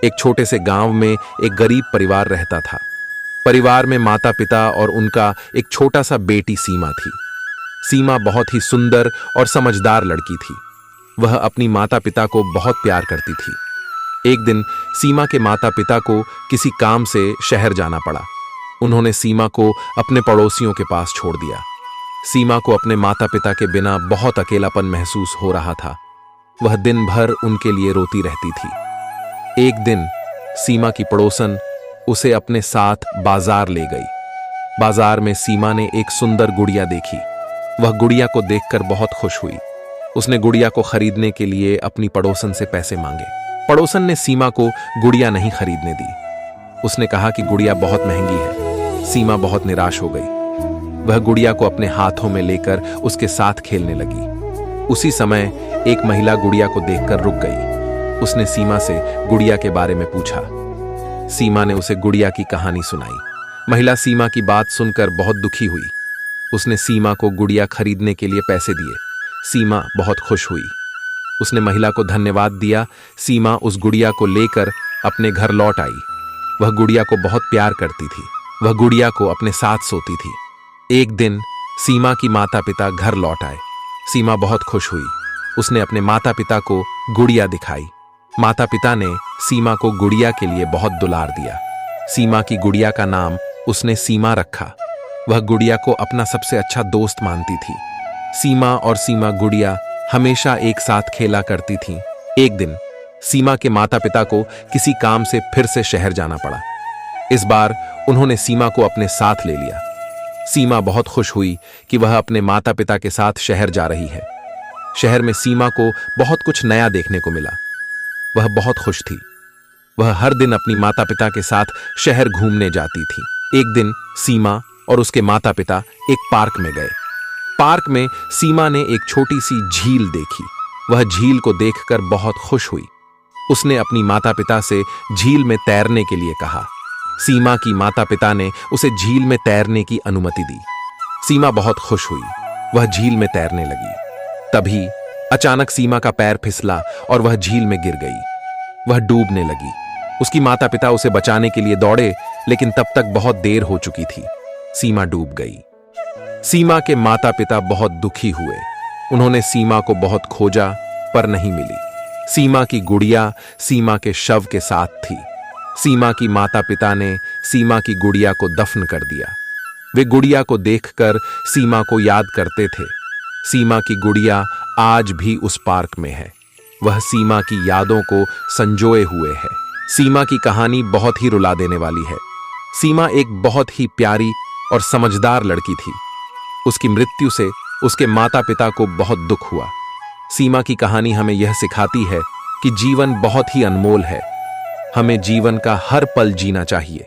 एक छोटे से गांव में एक गरीब परिवार रहता था। परिवार में माता पिता और उनका एक छोटा सा बेटी सीमा थी। सीमा बहुत ही सुंदर और समझदार लड़की थी। वह अपनी माता पिता को बहुत प्यार करती थी। एक दिन सीमा के माता पिता को किसी काम से शहर जाना पड़ा। उन्होंने सीमा को अपने पड़ोसियों के पास छोड़ दिया। सीमा को अपने माता पिता के बिना बहुत अकेलापन महसूस हो रहा था। वह दिन भर उनके लिए रोती रहती थी। एक दिन सीमा की पड़ोसन उसे अपने साथ बाजार ले गई। बाजार में सीमा ने एक सुंदर गुड़िया देखी। वह गुड़िया को देखकर बहुत खुश हुई। उसने गुड़िया को खरीदने के लिए अपनी पड़ोसन से पैसे मांगे। पड़ोसन ने सीमा को गुड़िया नहीं खरीदने दी। उसने कहा कि गुड़िया बहुत महंगी है। सीमा बहुत निराश हो गई। वह गुड़िया को अपने हाथों में लेकर उसके साथ खेलने लगी। उसी समय एक महिला गुड़िया को देखकर रुक गई। उसने सीमा से गुड़िया के बारे में पूछा। सीमा ने उसे गुड़िया की कहानी सुनाई। महिला सीमा की बात सुनकर बहुत दुखी हुई। उसने सीमा को गुड़िया खरीदने के लिए पैसे दिए। सीमा बहुत खुश हुई। उसने महिला को धन्यवाद दिया। सीमा उस गुड़िया को लेकर अपने घर लौट आई। वह गुड़िया को बहुत प्यार करती थी। वह गुड़िया को अपने साथ सोती थी। एक दिन सीमा की माता पिता घर लौट आए। सीमा बहुत खुश हुई। उसने अपने माता पिता को गुड़िया दिखाई। माता पिता ने सीमा को गुड़िया के लिए बहुत दुलार दिया। सीमा की गुड़िया का नाम उसने सीमा रखा। वह गुड़िया को अपना सबसे अच्छा दोस्त मानती थी। सीमा और सीमा गुड़िया हमेशा एक साथ खेला करती थीं। एक दिन सीमा के माता पिता को किसी काम से फिर से शहर जाना पड़ा। इस बार उन्होंने सीमा को अपने साथ ले लिया। सीमा बहुत खुश हुई कि वह अपने माता पिता के साथ शहर जा रही है। शहर में सीमा को बहुत कुछ नया देखने को मिला। वह बहुत खुश थी। वह हर दिन अपनी माता पिता के साथ शहर घूमने जाती थी। एक दिन सीमा और उसके माता पिता एक पार्क में गए। पार्क में सीमा ने एक छोटी सी झील देखी। वह झील को देखकर बहुत खुश हुई। उसने अपनी माता पिता से झील में तैरने के लिए कहा। सीमा की माता पिता ने उसे झील में तैरने की अनुमति दी। सीमा बहुत खुश हुई। वह झील में तैरने लगी। तभी अचानक सीमा का पैर फिसला और वह झील में गिर गई। वह डूबने लगी। उसकी माता पिता उसे बचाने के लिए दौड़े, लेकिन तब तक बहुत देर हो चुकी थी। सीमा डूब गई। सीमा के माता पिता बहुत दुखी हुए। उन्होंने सीमा को बहुत खोजा पर नहीं मिली। सीमा की गुड़िया सीमा के शव के साथ थी। सीमा की माता पिता ने सीमा की गुड़िया को दफन कर दिया। वे गुड़िया को देखकर सीमा को याद करते थे। सीमा की गुड़िया आज भी उस पार्क में है। वह सीमा की यादों को संजोए हुए है। सीमा की कहानी बहुत ही रुला देने वाली है। सीमा एक बहुत ही प्यारी और समझदार लड़की थी। उसकी मृत्यु से उसके माता पिता को बहुत दुख हुआ। सीमा की कहानी हमें यह सिखाती है कि जीवन बहुत ही अनमोल है। हमें जीवन का हर पल जीना चाहिए।